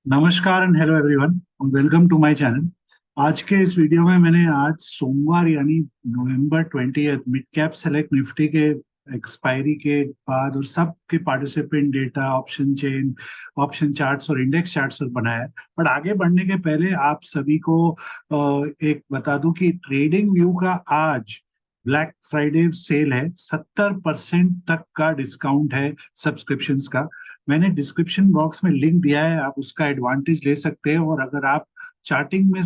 नमस्कार and hello everyone, welcome to my channel. आज के इस वीडियो में मैंने आज सोमवार यानी नवंबर 20 मिड कैप सेलेक्ट निफ्टी के एक्सपायरी के बाद और सब के participant data, option chain, option charts और इंडेक्स चार्ट्स पर बनाया है। पर आगे बढ़ने के पहले आप सभी को एक बता दूं कि ट्रेडिंग व्यू का आज ब्लैक फ्राइडे सेल है। 70% तक का डिस्काउंट है सब्सक्रिप्शंस का। मैंने डिस्क्रिप्शन बॉक्स में लिंक दिया है, आप उसका एडवांटेज ले सकते हैं। और अगर आप चार्टिंग में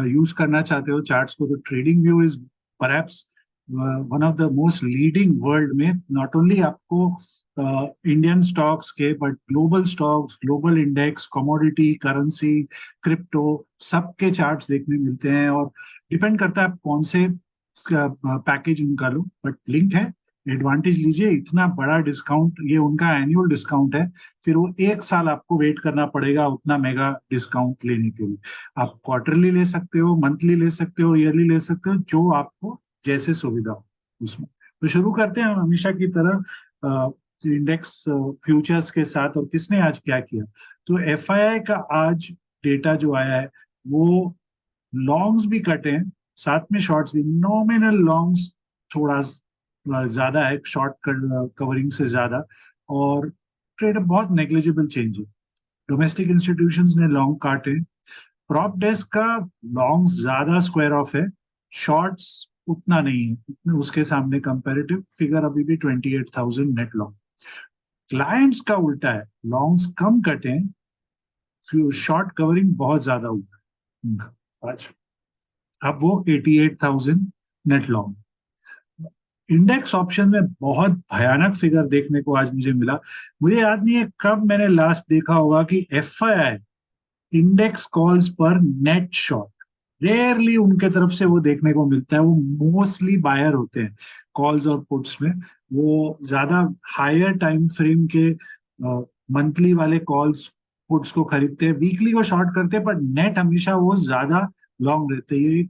यूज करना चाहते हो चार्ट्स को, तो trading view is perhaps one of the most leading world में। नॉट ओनली आपको इंडियन स्टॉक्स के but global stocks, global index, commodity, currency, crypto, सबके चार्ट्स देखने मिलते हैं। और डिपेंड करता है आप कौन से पैकेज उनका लो, बट लिंक है, एडवांटेज लीजिए। इतना बड़ा डिस्काउंट, ये उनका एनुअल डिस्काउंट है। फिर वो एक साल आपको वेट करना पड़ेगा उतना मेगा डिस्काउंट लेने के लिए। आप क्वार्टरली ले सकते हो, मंथली ले सकते हो, ईयरली ले सकते हो, जो आपको जैसे सुविधा हो उसमें। तो शुरू करते हैं हम हमेशा की तरह इंडेक्स फ्यूचर्स के साथ। और किसने आज क्या किया, तो एफआईआई का आज डेटा जो आया है वो लॉन्ग्स भी कटे हैं, साथ में शॉर्ट्स भी। नॉमिनल लॉन्ग्स थोड़ा ज्यादा है शॉर्ट कवरिंग से ज्यादा, और ट्रेड बहुत नेग्लिजिबल चेंज है। डोमेस्टिक इंस्टीट्यूशंस ने लॉन्ग काटे। प्रॉप डेस्क का लॉन्ग्स ज्यादा स्क्वायर ऑफ है, शॉर्ट्स उतना नहीं है। उसके सामने कंपैरेटिव फिगर अभी भी 28,000 नेट लॉन्ग। क्लाइंट्स का उल्टा है, लॉन्ग्स कम कटे हैं, शॉर्ट कवरिंग बहुत ज्यादा हुआ है आज। अब वो 88,000 नेट लॉन्ग। इंडेक्स ऑप्शन में बहुत भयानक फिगर देखने को आज मुझे मिला। मुझे याद नहीं है कब मैंने लास्ट देखा होगा कि एफआईआई इंडेक्स कॉल्स पर नेट शॉर्ट, रेयरली उनके तरफ से वो देखने को मिलता है। वो मोस्टली बायर होते हैं कॉल्स और पुट्स में। वो ज्यादा हायर टाइम फ्रेम के मंथली वाले कॉल्स पुट्स को खरीदते हैं, वीकली को शॉर्ट करते हैं, पर नेट हमेशा वो ज्यादा लॉन्ग रहते हैं। ये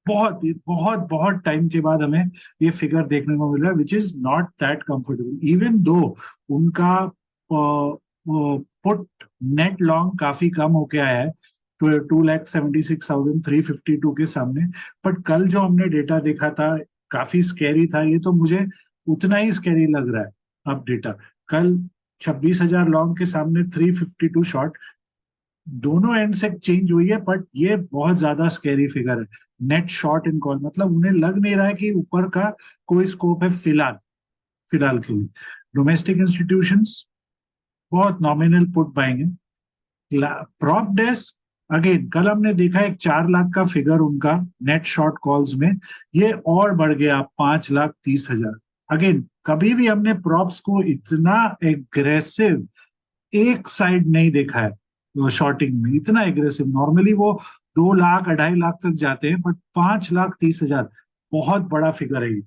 बहुत बहुत बहुत टाइम के बाद हमें ये फिगर देखने को मिल रहा है, which is not that comfortable even though उनका पुट नेट लॉन्ग काफी कम होके आया है, 2,76,352 के सामने। बट कल जो हमने डेटा देखा था काफी स्कैरी था। ये तो मुझे उतना ही स्कैरी लग रहा है अब डेटा। कल 26,000 लॉन्ग के सामने 352 शॉर्ट, दोनों एंड से चेंज हुई है, बट ये बहुत ज्यादा स्कैरी फिगर है। नेट शॉर्ट इन कॉल मतलब उन्हें लग नहीं रहा है कि ऊपर का कोई स्कोप है फिलहाल, फिलहाल के लिए। डोमेस्टिक इंस्टीट्यूशंस बहुत नॉमिनल पुट बाइंग है। प्रॉप डेस्क अगेन कल हमने देखा एक 4 लाख का फिगर उनका नेट शॉर्ट कॉल्स में, ये और बढ़ गया 5,30,000। अगेन कभी भी हमने प्रॉप्स को इतना एग्रेसिव एक साइड नहीं देखा है शॉर्टिंग में, इतना एग्रेसिव। नॉर्मली वो 2 लाख 2.5 लाख तक जाते हैं, बट 5,30,000 बहुत बड़ा फिगर है।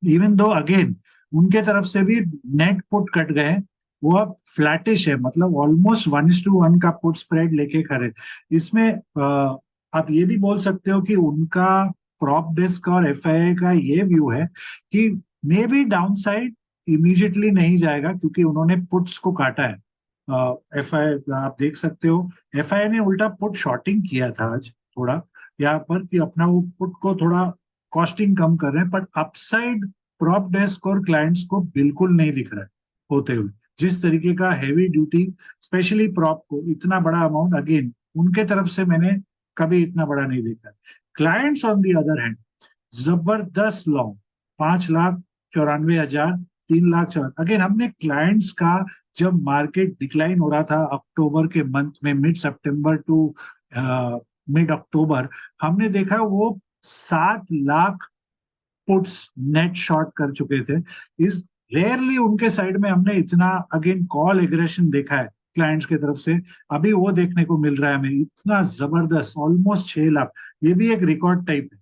इवन दो अगेन उनके तरफ से भी नेट पुट कट गए, वो अब फ्लैटिश है, मतलब ऑलमोस्ट 1:1 का पुट स्प्रेड लेके खड़े। इसमें आप ये भी बोल सकते हो कि उनका प्रॉप डेस्क और एफआईआई का ये व्यू है कि may be down side immediately नहीं जाएगा, क्योंकि उन्होंने पुट्स को काटा है। एफआई आप देख सकते हो, एफआई ने उल्टा पुट शॉर्टिंग किया था आज थोड़ा यहाँ पर, कि अपना वो पुट को थोड़ा कॉस्टिंग कम कर रहे हैं। बट अपसाइड प्रॉप डेस्क और क्लाइंट्स को बिल्कुल नहीं दिख रहा है होते हुए। जिस तरीके का हैवी ड्यूटी, स्पेशली प्रॉप को इतना बड़ा अमाउंट अगेन उनके तरफ से मैंने कभी इतना बड़ा नहीं देखा। Clients on the other hand जबरदस्त लॉन्ग, 5,94,000, 3,04,000। अगेन हमने क्लाइंट्स का जब मार्केट डिक्लाइन हो रहा था अक्टूबर के मंथ में, मिड सितंबर टू मिड अक्टूबर, हमने देखा वो 7 लाख पुट्स नेट शॉर्ट कर चुके थे। इस रेयरली उनके साइड में हमने इतना अगेन कॉल एग्रेशन देखा है क्लाइंट्स की तरफ से। अभी वो देखने को मिल रहा है हमें, इतना जबरदस्त ऑलमोस्ट 6 लाख। ये भी एक रिकॉर्ड टाइप है,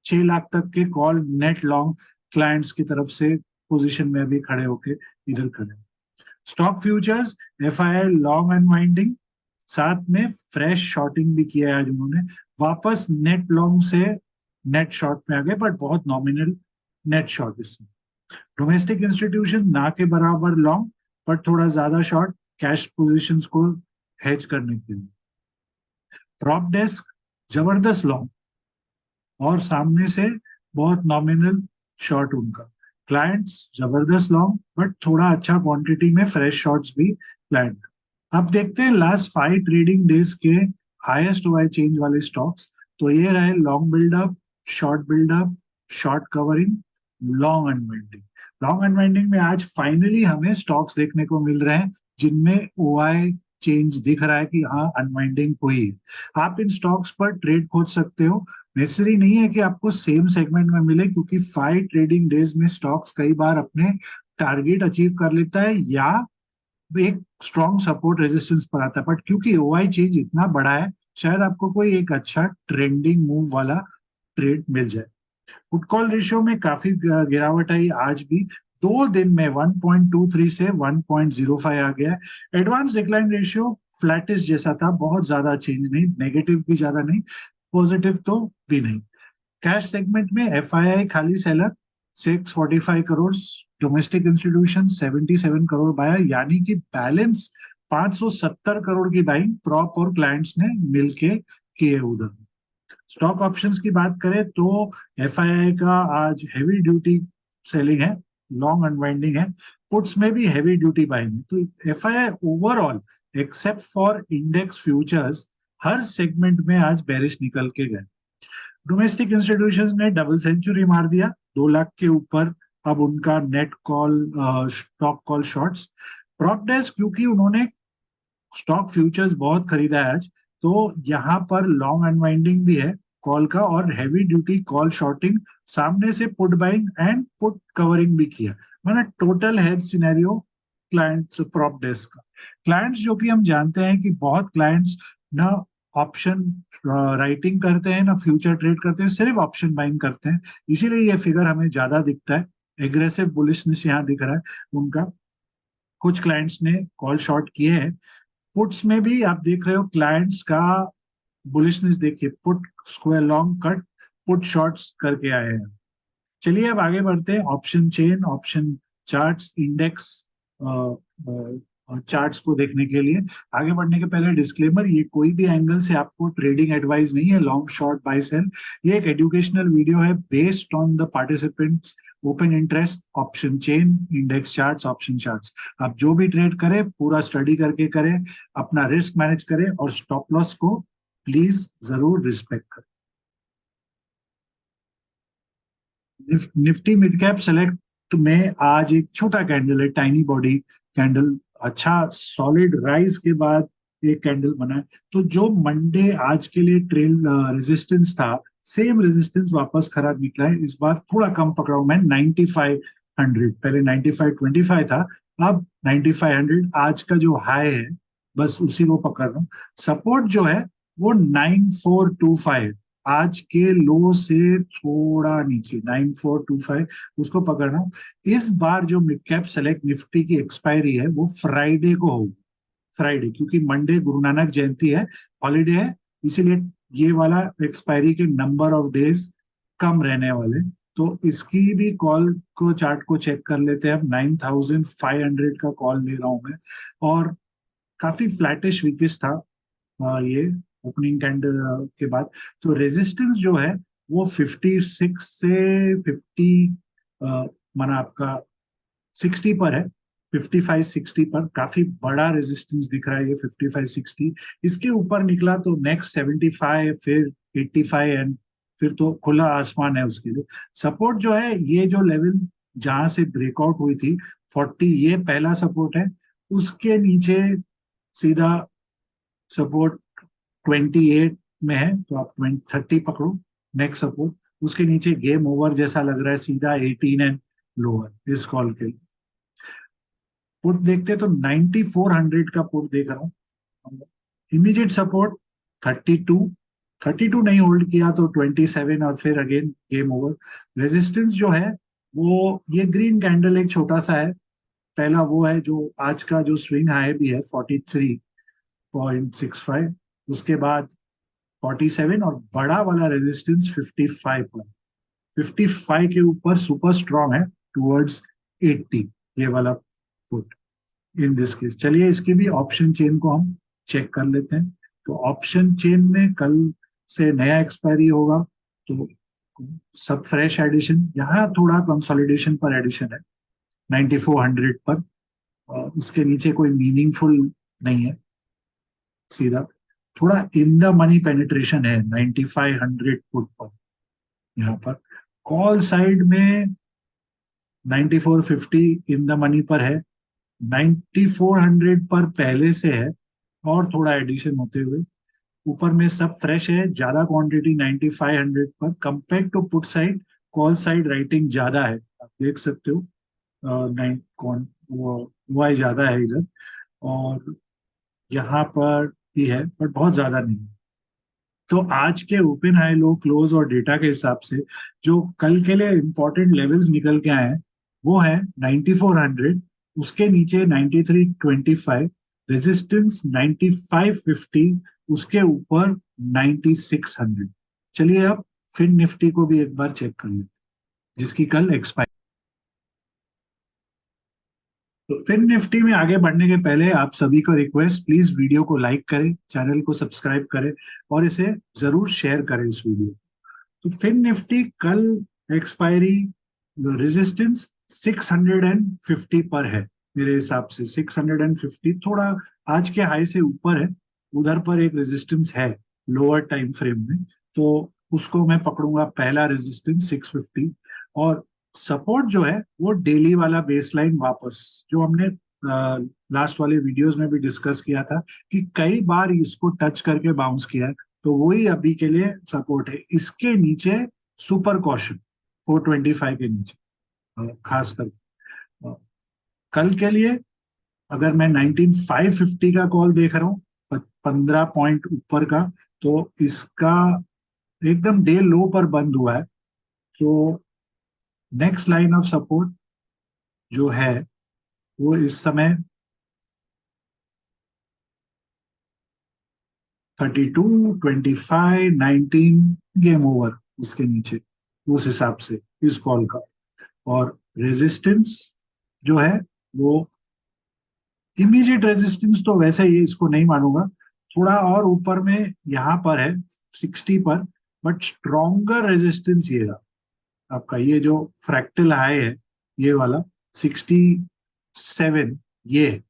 6 लाख तक के कॉल नेट लॉन्ग क्लाइंट्स की तरफ से पोजीशन में अभी खड़े होके इधर खड़े। Stock futures FII long unwinding, साथ में फ्रेश शॉर्टिंग भी किया है आज उन्होंने। वापस नेट लॉन्ग से नेट शॉर्ट में आ गए, बट बहुत नॉमिनल नेट शॉर्ट इसमें। डोमेस्टिक इंस्टीट्यूशन ना के बराबर लॉन्ग, पर थोड़ा ज्यादा शॉर्ट कैश पोजीशंस को हेज करने के लिए। प्रॉप डेस्क जबरदस्त लॉन्ग और सामने से बहुत नॉमिनल शॉर्ट उनका। क्लाइंट्स जबरदस्त लॉन्ग बट थोड़ा अच्छा क्वांटिटी में फ्रेश शॉर्ट्स भी प्लान। अब देखते हैं लास्ट 5 ट्रेडिंग डेज के हाईएस्ट ओआई चेंज वाले स्टॉक्स। तो ये रहे long buildup, short covering, long unwinding. Long unwinding में आज फाइनली हमें स्टॉक्स देखने को मिल रहे हैं जिनमें ओआई चेंज दिख रहा है कि हाँ अनवाइंडिंग हुई है। आप इन स्टॉक्स पर ट्रेड खोज सकते हो। नेसेसरी नहीं है कि आपको सेम सेगमेंट में मिले, क्योंकि 5 ट्रेडिंग डेज में स्टॉक्स कई बार अपने टारगेट अचीव कर लेता है या एक स्ट्रॉन्ग सपोर्ट रेजिस्टेंस पर आता है। बट क्योंकि ओआई चेंज इतना बड़ा है, शायद आपको कोई एक अच्छा ट्रेंडिंग मूव वाला ट्रेड मिल जाए। पुट कॉल रेशियो में काफी गिरावट आई आज भी। 2 दिन में 1.23 से 1.05 आ गया है। एडवांस डिक्लाइन रेशियो फ्लैटिस जैसा था, बहुत ज्यादा चेंज नहीं, नेगेटिव भी ज्यादा नहीं, पॉजिटिव तो भी नहीं। कैश सेगमेंट में एफआईआई खाली seller 645 crore, domestic institution 77 crore buyer, यानी कि बैलेंस 570 करोड़ की बाइंग प्रॉप और क्लाइंट्स ने मिलके किए उधर। स्टॉक ऑप्शंस की बात करें तो एफआईआई का आज हैवी ड्यूटी सेलिंग है, लॉन्ग अनवाइंडिंग है। पुट्स में भी हैवी ड्यूटी बाइंग है। तो FII overall except for index futures हर सेगमेंट में आज बेरिश निकल के गए। डोमेस्टिक इंस्टीट्यूशंस ने डबल सेंचुरी मार दिया, 2 लाख के ऊपर अब उनका net call stock call shorts. Prop desk क्योंकि उन्होंने स्टॉक फ्यूचर्स बहुत खरीदा है आज, तो यहाँ पर लॉन्ग अनवाइंडिंग भी है कॉल का और हैवी ड्यूटी कॉल शॉर्टिंग, सामने से put buying and put covering भी किया। मैंने total head scenario clients prop desk का। क्लाइंट्स जो कि हम जानते हैं कि बहुत क्लाइंट्स ना ऑप्शन राइटिंग करते हैं ना फ्यूचर ट्रेड करते हैं, सिर्फ ऑप्शन बाइंग करते हैं, इसीलिए ये फिगर हमें ज्यादा दिखता है। एग्रेसिव बुलिशनेस यहाँ दिख रहा है उनका। कुछ क्लाइंट्स ने कॉल शॉर्ट किए हैं। पुट्स में भी आप देख रहे हो क्लाइंट्स का बुलिशनेस, देखिए put square long cut put shorts करके आए हैं। चलिए अब आगे बढ़ते हैं option chain, option charts, index charts को देखने के लिए। आगे बढ़ने के पहले डिस्क्लेमर, ये कोई भी एंगल से आपको ट्रेडिंग एडवाइस नहीं है, लॉन्ग शॉर्ट बाय सेल। ये एक एजुकेशनल वीडियो है based on the participants open interest. Option chain, index charts, option charts, आप जो भी ट्रेड करें पूरा स्टडी करके करें, अपना रिस्क मैनेज करें और स्टॉप लॉस को प्लीज जरूर रिस्पेक्ट करें। निफ्टी मिड कैप सेलेक्ट में आज एक छोटा कैंडल है, टाइनी बॉडी कैंडल, अच्छा सॉलिड राइज के बाद एक कैंडल बना है। तो जो मंडे आज के लिए ट्रेल रेजिस्टेंस था, सेम रेजिस्टेंस वापस खराब निकला है। इस बार थोड़ा कम पकड़ा हूं मैं, 9500। पहले 9525 था, अब 9500 आज का जो हाई है, बस उसी को पकड़ रहा हूँ। सपोर्ट जो है वो 9425, आज के लो से थोड़ा नीचे 9425, उसको पकड़ रहा हूँ। इस बार जो मिड कैप सेलेक्ट निफ्टी की एक्सपायरी है वो फ्राइडे को होगी। फ्राइडे, क्योंकि मंडे गुरु नानक जयंती है, हॉलीडे है, इसीलिए ये वाला एक्सपायरी के नंबर ऑफ डेज कम रहने वाले। तो इसकी भी कॉल को चार्ट को चेक कर लेते हैं। अब 9500 का कॉल ले रहा हूं मैं, और काफी फ्लैटिश वीकेस था ये ओपनिंग कैंडल के बाद। तो रेजिस्टेंस जो है वो 56 से 50 माना आपका 60 पर है। 55-60 पर काफी बड़ा रेजिस्टेंस दिख रहा है ये 55-60। इसके ऊपर निकला तो नेक्स्ट 75, फिर 85 एंड फिर तो खुला आसमान है उसके लिए। सपोर्ट जो है ये जो लेवल जहां से ब्रेकआउट हुई थी 40, ये पहला सपोर्ट है। उसके नीचे सीधा सपोर्ट 28 में है, तो आप 30 पकड़ो नेक्स्ट सपोर्ट। उसके नीचे गेम ओवर जैसा लग रहा है, सीधा 18 एंड लोअर इस कॉल के लिए। पुट देखते तो 9400 का पुट देख रहा हूँ। इमीडिएट सपोर्ट 32, 32 नहीं होल्ड किया तो 27 और फिर अगेन गेम ओवर। रेजिस्टेंस जो है वो ये ग्रीन कैंडल एक छोटा सा है, पहला वो है जो आज का जो स्विंग हाई भी है 43.65, उसके बाद 47 और बड़ा वाला रेजिस्टेंस 55 पर। 55 के ऊपर सुपर स्ट्रॉन्ग है टुवर्ड्स 80, ये वाला पुट इन दिस केस। चलिए इसकी भी ऑप्शन चेन को हम चेक कर लेते हैं। तो ऑप्शन चेन में कल से नया एक्सपायरी होगा, तो सब फ्रेश एडिशन, यहाँ थोड़ा कंसोलिडेशन पर एडिशन है 9400 पर, उसके नीचे कोई मीनिंगफुल नहीं है। सीधा थोड़ा इन द मनी पेनिट्रेशन है 9500 पुट पर। यहाँ पर कॉल साइड में 9450 इन द मनी पर है, 9400 पर पहले से है और थोड़ा एडिशन होते हुए ऊपर में सब फ्रेश है, ज्यादा क्वांटिटी 9500 पर compare to put side. Call side writing ज्यादा है, आप देख सकते हो। नाइन कौन वो वाई ज्यादा है इधर, और यहाँ पर भी है बट बहुत ज्यादा नहीं है। तो आज के ओपन हाई लो क्लोज और डेटा के हिसाब से जो कल के लिए इंपॉर्टेंट लेवल्स निकल के आए हैं वो है 9400, उसके नीचे 9325, रेजिस्टेंस 9550, उसके ऊपर 9600। चलिए अब फिन निफ्टी को भी एक बार चेक कर लेते हैं, जिसकी कल एक्सपायर। तो फिन निफ्टी में आगे बढ़ने के पहले आप सभी को रिक्वेस्ट, प्लीज वीडियो को लाइक करें, चैनल को सब्सक्राइब करें और इसे जरूर शेयर करें इस वीडियो। तो फिन निफ्टी कल एक्सपायरी रेजिस्टेंस 650 पर है, मेरे हिसाब से 650 थोड़ा आज के हाई से ऊपर है, उधर पर एक रेजिस्टेंस है लोअर टाइम फ्रेम में, तो उसको मैं पकड़ूंगा पहला रेजिस्टेंस 650। और सपोर्ट जो है वो डेली वाला बेसलाइन वापस, जो हमने लास्ट वाले वीडियोस में भी डिस्कस किया था कि कई बार इसको टच करके बाउंस किया है, तो वही अभी के लिए सपोर्ट है। इसके नीचे सुपर कॉशन 425 के नीचे, खासकर कल के लिए अगर मैं 19550 का कॉल देख रहा हूँ 15 पॉइंट ऊपर का, तो इसका एकदम डे लो पर बंद हुआ है। तो नेक्स्ट लाइन ऑफ सपोर्ट जो है वो इस समय 32, 25, 19, गेम ओवर इसके नीचे, उस हिसाब से इस कॉल का। और रेजिस्टेंस जो है वो इमीडिएट रेजिस्टेंस तो वैसे ही इसको नहीं मानूंगा, थोड़ा और ऊपर में यहाँ पर है 60 पर, बट स्ट्रॉन्गर रेजिस्टेंस ये रहा आपका, ये जो फ्रैक्टल हाई है ये वाला 67, ये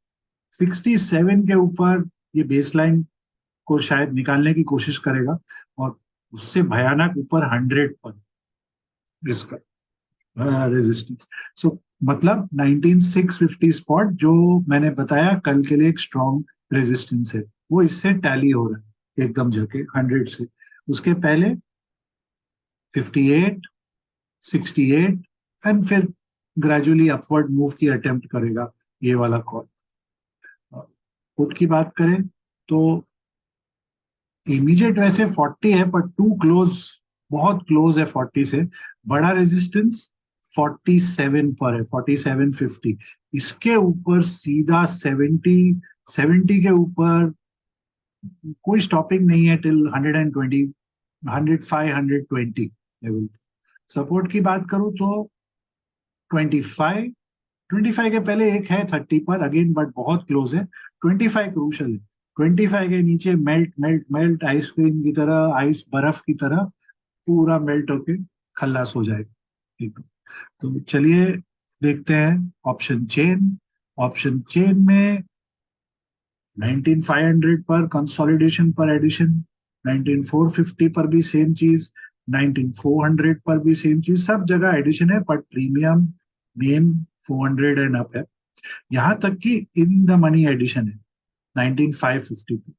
67 के ऊपर ये बेसलाइन को शायद निकालने की कोशिश करेगा, और उससे भयानक ऊपर 100 पर इसका रेजिस्टेंस। सो मतलब 19650 स्पॉट जो मैंने बताया कल के लिए एक स्ट्रॉन्ग रेजिस्टेंस है, वो इससे टैली हो रहा है एकदम जाके 100 से। उसके पहले 58, 68 एंड फिर ग्रेजुअली अपवर्ड मूव की अटेम्प्ट करेगा ये वाला कॉल। पुट की बात करें तो इमीडिएट वैसे 40 है, पर टू क्लोज, बहुत क्लोज है 40 से। बड़ा रेजिस्टेंस 47 पर है, 4750। इसके ऊपर सीधा 70 के ऊपर कोई स्टॉपिंग नहीं है टिल 120, 105, 120 लेवल। सपोर्ट की बात करूं तो 25, 25 के पहले एक है 30 पर अगेन, बट बहुत क्लोज है। 25 क्रूशल है, 25 के नीचे मेल्ट मेल्ट मेल्ट, आइसक्रीम की तरह, आइस बर्फ की तरह पूरा मेल्ट होके खल्लास हो जाएगा एकदम। तो चलिए देखते हैं ऑप्शन चेन। ऑप्शन चेन में 19500 पर कंसोलिडेशन पर एडिशन, 19450 पर भी सेम चीज, 19400 पर भी सेम चीज, सब जगह एडिशन है, but premium main 400 and up है। यहाँ तक कि इन द मनी एडिशन है 19550 पे।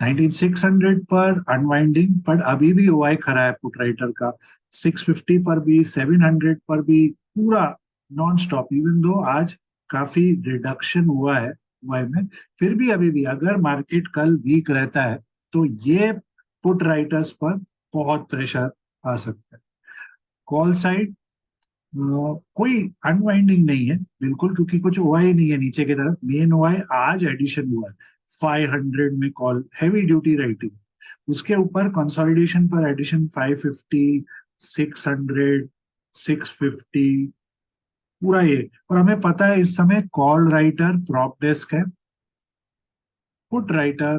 19600 पर अनवाइंडिंग, पर अभी भी ओआई खरा है पुट राइटर का, 650 पर भी, 700 पर भी, पूरा नॉन स्टॉप। इवन दो आज काफी रिडक्शन हुआ है ओआई में, फिर भी अभी भी अगर मार्केट कल वीक रहता है तो ये पुट राइटर्स पर बहुत प्रेशर आ सकता है। कॉल साइड कोई अनवाइंडिंग नहीं है बिल्कुल, क्योंकि कुछ ओआई नहीं है नीचे की तरफ। मेन ओआई आज एडिशन हुआ है 500 में, कॉल हैवी ड्यूटी राइटिंग। उसके ऊपर कंसोलिडेशन पर एडिशन 550, 600, 650, पूरा ये। और हमें पता है इस समय कॉल राइटर प्रॉप डेस्क है, पुट राइटर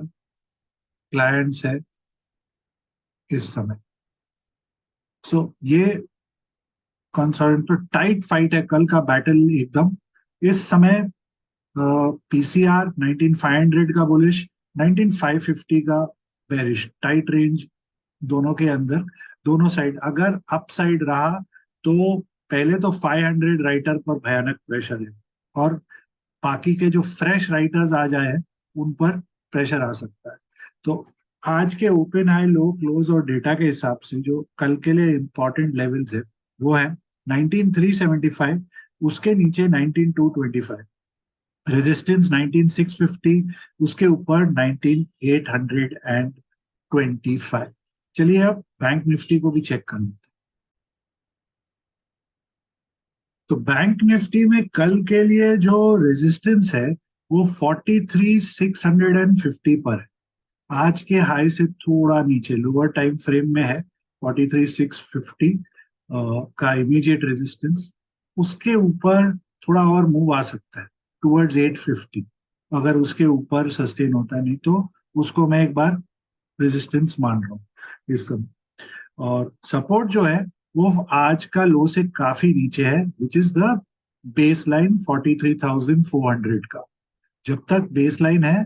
क्लाइंट्स है इस समय। सो ये कंसोलिडेट तो टाइट फाइट है, कल का बैटल एकदम। इस समय पीसीआर 19500 का बुलिश, 19550 का बेरिश, टाइट रेंज दोनों के अंदर, दोनों साइड। अगर अप साइड रहा तो पहले तो 500 राइटर पर भयानक प्रेशर है, और बाकी के जो फ्रेश राइटर्स आ जाए उन पर प्रेशर आ सकता है। तो आज के ओपन हाई लो क्लोज और डेटा के हिसाब से जो कल के लिए इंपॉर्टेंट लेवल्स है वो है 19375, उसके नीचे 19225, रेजिस्टेंस 19650, उसके ऊपर 19825। चलिए अब बैंक निफ्टी को भी चेक कर लेते हैं। तो बैंक निफ्टी में कल के लिए जो रेजिस्टेंस है वो 43650 पर है। आज के हाई से थोड़ा नीचे लोअर टाइम फ्रेम में है 43650 का इमीडिएट रेजिस्टेंस। उसके ऊपर थोड़ा और मूव आ सकता है टुवर्ड्स 850, अगर उसके ऊपर सस्टेन होता है, नहीं तो उसको मैं एक बार रेजिस्टेंस मान रहा हूँ इस समय। और सपोर्ट जो है वो आज का लो से काफी नीचे है, which is the base line 43400 का। जब तक बेस लाइन है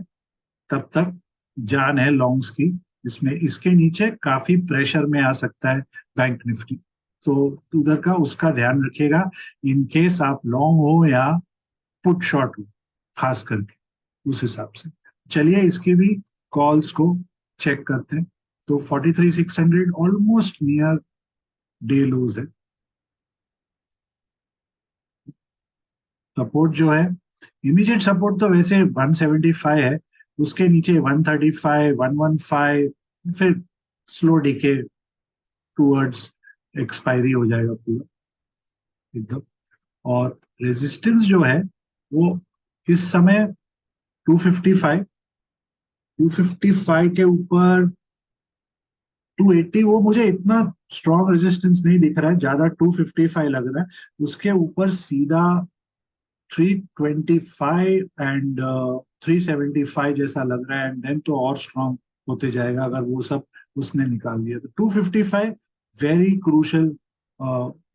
तब तक जान है लॉन्ग्स की। इसमें इसके नीचे काफी प्रेशर में आ सकता है बैंक निफ्टी, तो उधर का उसका ध्यान रखिएगा इन केस आप लॉन्ग हो या पुट शॉर्ट हो, खास करके उस हिसाब से। चलिए इसकी भी कॉल्स को चेक करते हैं। तो 43600 ऑलमोस्ट नियर डे लूज है। सपोर्ट जो है, इमीडिएट सपोर्ट तो वैसे 175 है, उसके नीचे 135, 115, फिर स्लो डीके टूवर्ड्स एक्सपायरी हो जाएगा पूरा एकदम। और रेजिस्टेंस जो है वो इस समय 255, 255 के ऊपर 280, वो मुझे इतना स्ट्रॉन्ग रेजिस्टेंस नहीं दिख रहा है, ज्यादा 255 लग रहा है। उसके ऊपर सीधा 325 एंड 375 जैसा लग रहा है, एंड देन तो और स्ट्रॉन्ग होते जाएगा अगर वो सब उसने निकाल दिया तो। 255 वेरी क्रूशल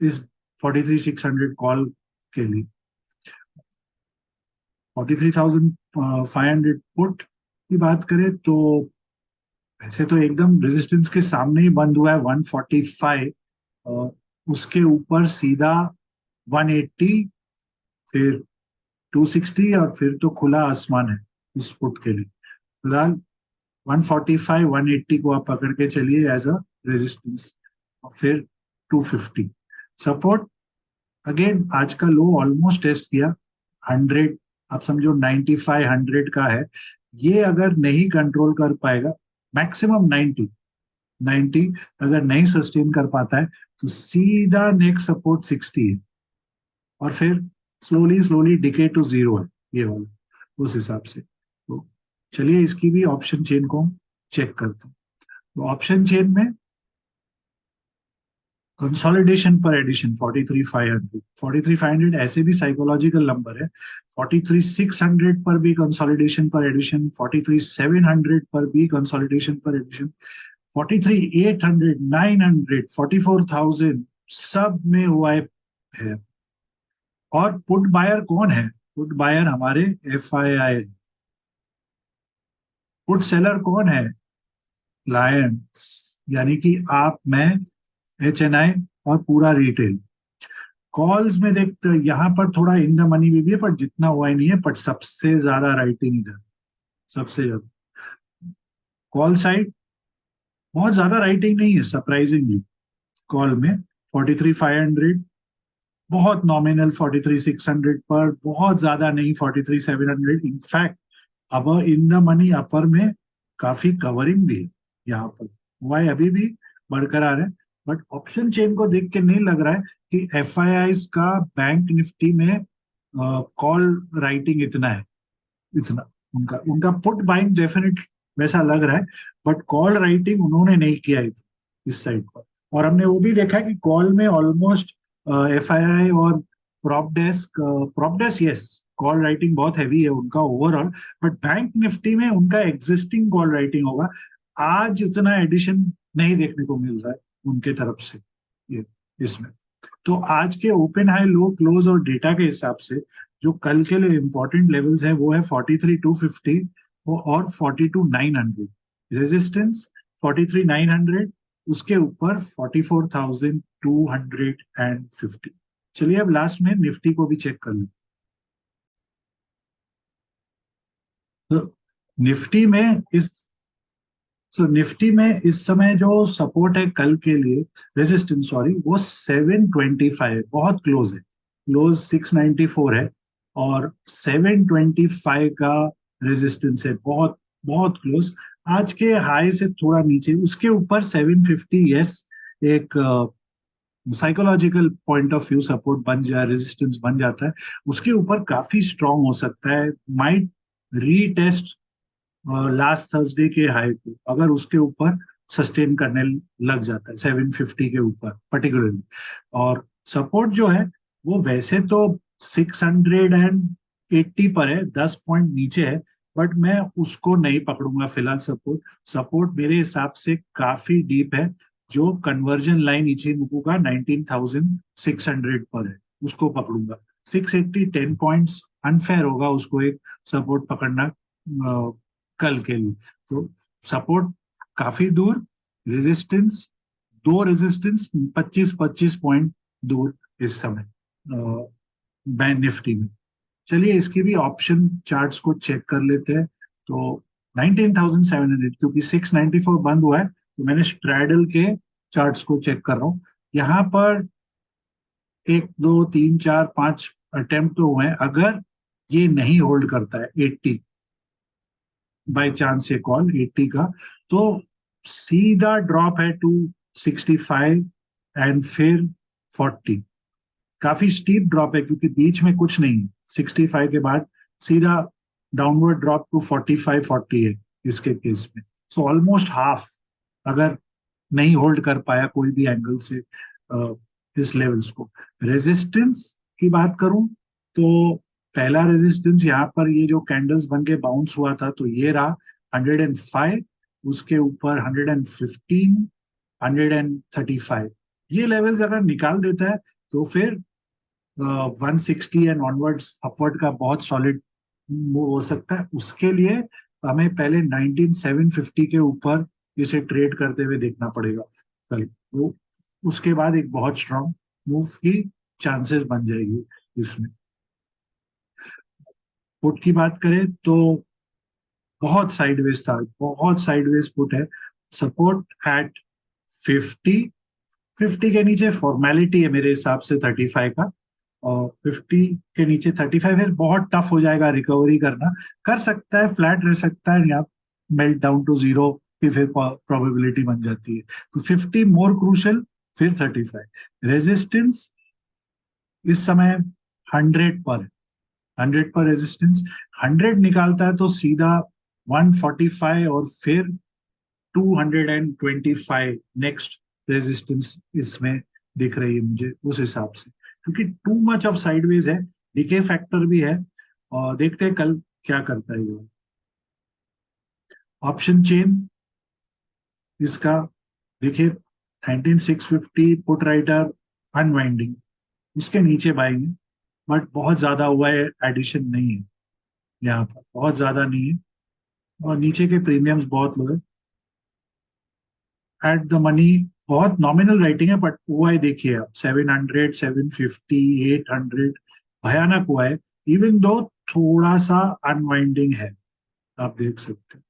इस 43600 कॉल के लिए। 43500 पुट की बात करें तो वैसे तो एकदम रेजिस्टेंस के सामने ही बंद हुआ है 145, और उसके ऊपर सीधा 180, फिर 260, और फिर तो खुला आसमान है इस फुट के लिए। फिलहाल 145 180 को आप पकड़ के चलिए एज अ रेजिस्टेंस, और फिर 250 सपोर्ट। अगेन आज का लो ऑलमोस्ट टेस्ट किया 100, आप समझो 95 100 का है। ये अगर नहीं कंट्रोल कर पाएगा, मैक्सिमम 90, 90 अगर नहीं सस्टेन कर पाता है तो सीधा नेक्स्ट सपोर्ट 60 है, और फिर slowly slowly decay to zero है ये वाला, उस हिसाब से। तो चलिए इसकी भी ऑप्शन चेन को चेक करते हैं। तो ऑप्शन चेन में कंसोलिडेशन पर एडिशन 43500, 43500 ऐसे भी साइकोलॉजिकल नंबर है। 43600 पर भी कंसोलिडेशन पर एडिशन, 43700 पर भी कंसोलिडेशन पर एडिशन, 43800, 900, 44000 सब में हुआ है। और पुट बायर कौन है? पुट बायर हमारे FII। पुट सेलर कौन है? क्लाइंट्स, यानी कि आप, मैं, HNI और पूरा रिटेल। कॉल्स में देखते यहाँ पर थोड़ा इन द मनी भी है, पर जितना हुआ ही नहीं है, बट सबसे ज्यादा राइटिंग इधर, सबसे ज्यादा कॉल साइड। बहुत ज्यादा राइटिंग नहीं है सरप्राइजिंगली कॉल में। 43500 बहुत नॉमिनल, 43600 पर बहुत ज्यादा नहीं, 43700 इनफैक्ट अब इन द मनी अपर में काफी कवरिंग भी है यहाँ पर। वाई अभी भी बरकरार है, बट ऑप्शन चेन को देख के नहीं लग रहा है कि FII का बैंक निफ्टी में कॉल राइटिंग इतना है, इतना। उनका उनका पुट बाइंग डेफिनेट वैसा लग रहा है, बट कॉल राइटिंग उन्होंने नहीं किया इस साइड पर। और हमने वो भी देखा कि कॉल में ऑलमोस्ट FII और prop desk, yes, call writing बहुत हैवी है उनका ओवरऑल, बट बैंक निफ्टी में उनका एग्जिस्टिंग कॉल राइटिंग होगा। आज उतना एडिशन नहीं देखने को मिल रहा है उनके तरफ से ये इसमें। तो आज के ओपन हाई लो क्लोज और डेटा के हिसाब से जो कल के लिए इंपॉर्टेंट लेवल्स है वो है 43,250 और 42,900। रेजिस्टेंस 43,900, उसके ऊपर 44,250। चलिए अब लास्ट में निफ्टी को भी चेक कर लें। तो निफ्टी में इस निफ्टी में इस समय जो सपोर्ट है कल के लिए, रेजिस्टेंस सॉरी, वो 725, बहुत क्लोज है। क्लोज 694 है और 725 का रेजिस्टेंस है, बहुत बहुत क्लोज। आज के हाई से थोड़ा नीचे, उसके ऊपर 750, यस, एक psychological point of view support बन जाए, रेजिस्टेंस बन जाता है, उसके ऊपर काफी स्ट्रांग हो सकता है, माइट रीटेस्ट लास्ट थर्सडे के हाई को, अगर उसके ऊपर सस्टेन करने लग जाता है 750 के ऊपर पर्टिकुलरली। और सपोर्ट जो है वो वैसे तो 680 पर है, 10 पॉइंट नीचे है, बट मैं उसको नहीं पकड़ूंगा फिलहाल। सपोर्ट सपोर्ट मेरे हिसाब से काफी डीप है। जो कन्वर्जन लाइन इचिमुकू का 19,600 पर है, उसको पकड़ूंगा। 680 10 पॉइंट्स अनफेयर होगा उसको एक सपोर्ट पकड़ना कल के लिए। तो सपोर्ट काफी दूर, रेजिस्टेंस, दो रेजिस्टेंस 25-25 पॉइंट दूर इस समय बैंक निफ्टी में। चलिए इसकी भी ऑप्शन चार्ट्स को चेक कर लेते हैं। तो 19,700, क्योंकि 694 बंद हुआ है तो मैंने स्ट्रैडल के चार्ट्स को चेक कर रहा हूँ। यहाँ पर 1 2 3 4 5 अटेम्प्ट तो हुए हैं। अगर ये नहीं होल्ड करता है 80, बाय चांस ये कॉल 80 का, तो सीधा ड्रॉप है टू 65 एंड फिर 40। काफी स्टीप ड्रॉप है क्योंकि बीच में कुछ नहीं है। 65 के बाद सीधा डाउनवर्ड ड्रॉप टू 45 40 है इसके केस में। सो ऑलमोस्ट हाफ, अगर नहीं होल्ड कर पाया कोई भी एंगल से इस लेवल्स को। रेजिस्टेंस की बात करूं तो पहला रेजिस्टेंस यहाँ पर ये जो कैंडल्स बन के बाउंस हुआ था, तो ये रहा 105, उसके ऊपर 115, 135। ये लेवल्स अगर निकाल देता है तो फिर 160 एंड ऑनवर्ड्स अपवर्ड का बहुत सॉलिड मूव हो सकता है। उसके लिए हमें पहले 19,750 के ऊपर इसे ट्रेड करते हुए देखना पड़ेगा कल। वो उसके बाद एक बहुत स्ट्रांग मूव की चांसेस बन जाएगी इसमें। पुट की बात करें तो बहुत साइडवेज था, बहुत साइडवेज पुट है। सपोर्ट एट 50, 50 के नीचे फॉर्मेलिटी है मेरे हिसाब से 35 का, और 50 के नीचे 35 है, बहुत टफ हो जाएगा रिकवरी करना। कर सकता है, फ्लैट रह सकता है, या मेल्ट डाउन टू जीरो की फिर प्रोबेबिलिटी बन जाती है। तो 50 मोर क्रूशल, फिर 35। रेजिस्टेंस इस समय 100 पर है, 100 पर रेजिस्टेंस। 100 निकालता है तो सीधा 145 और फिर 225 नेक्स्ट रेजिस्टेंस इसमें दिख रही है मुझे उस हिसाब से, क्योंकि टू मच ऑफ साइडवेज है, डीके फैक्टर भी है। और देखते हैं कल क्या करता है ये। ऑप्शन चेन इसका देखिए, 19,650 पुट राइटर अनवाइंडिंग, उसके नीचे बाइंग है, बट बहुत ज्यादा हुआ है, एडिशन नहीं है यहाँ पर, बहुत ज्यादा नहीं है। और नीचे के प्रीमियम्स बहुत लो है। एट द मनी बहुत नॉमिनल राइटिंग है, बट ओआई देखिए आप, 700, 750, 800, भयानक हुआ है। इवन दो थोड़ा सा अनवाइंडिंग है, आप देख सकते हैं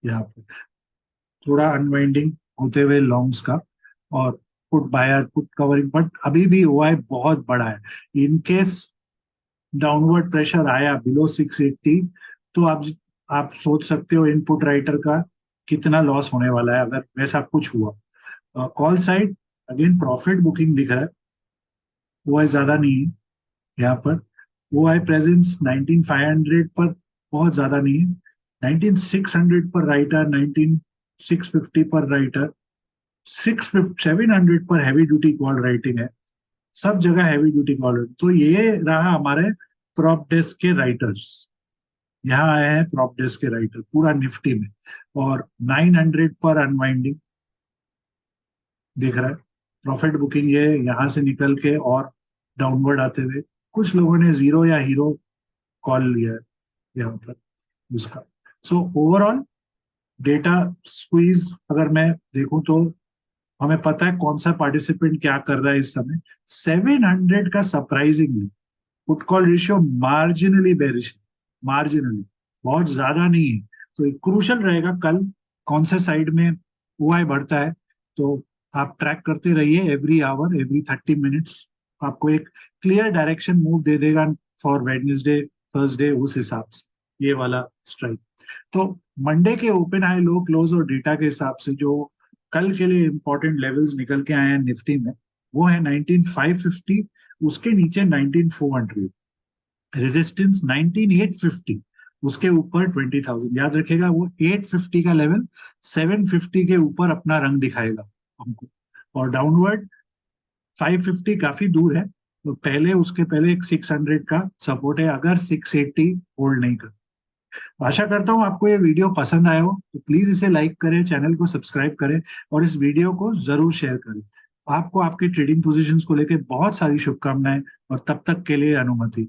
यहाँ पर थोड़ा अनवाइंडिंग होते हुए लॉन्ग्स का, और put buyer put covering, but अभी भी ओआई बहुत बड़ा है। इनकेस डाउनवर्ड प्रेशर आया बिलो 680, तो आप सोच सकते हो इनपुट राइटर का कितना लॉस होने वाला है अगर वैसा कुछ हुआ। Call side again profit booking दिख रहा है, वो है ज्यादा नहीं है यहाँ पर। वो है प्रेजेंस 19,500 पर, बहुत ज्यादा नहीं है। 19,600 पर राइटर, 19,650 पर राइटर, 700 पर हैवी ड्यूटी कॉल राइटिंग है। सब जगह हैवी ड्यूटी कॉल। तो ये रहा हमारे प्रॉप डेस्क के राइटर्स, यहाँ आए हैं प्रॉप डेस्क के राइटर पूरा निफ्टी में, और 900 पर अनवाइंडिंग दिख रहा है। प्रॉफिट बुकिंग ये यहाँ से निकल के और डाउनवर्ड आते हुए, कुछ लोगों ने जीरो या हीरो कॉल लिया है यहाँ पर उसका। सो ओवरऑल डेटा स्क्वीज अगर मैं देखूं तो हमें पता है कौन सा पार्टिसिपेंट क्या कर रहा है इस समय। 700 का surprisingly put call ratio marginally bearish, marginally, बहुत ज्यादा नहीं है। तो एक क्रूशल रहेगा कल कौन से साइड में ओआई बढ़ता है। तो आप ट्रैक करते रहिए, एवरी आवर एवरी 30 मिनट्स आपको एक क्लियर डायरेक्शन मूव दे देगा फॉर वेडनेसडे थर्सडे, उस हिसाब से ये वाला स्ट्राइक। तो मंडे के ओपन हाई लो क्लोज और डेटा के हिसाब से जो कल के लिए इंपॉर्टेंट लेवल्स निकल के आए हैं निफ्टी में, वो है 19550, उसके नीचे 19400, रेजिस्टेंस 19850, उसके ऊपर 20000। याद रखेगा वो 850 का लेवल 750 के ऊपर अपना रंग दिखाएगा हमको, और डाउनवर्ड 550 काफी दूर है, तो पहले उसके पहले एक 600 का सपोर्ट है अगर 680 होल्ड नहीं कर। आशा करता हूँ आपको ये वीडियो पसंद आया हो, तो प्लीज इसे लाइक करें, चैनल को सब्सक्राइब करें और इस वीडियो को जरूर शेयर करें। आपको आपके ट्रेडिंग पोजीशंस को लेकर बहुत सारी शुभकामनाएं, और तब तक के लिए अनुमति।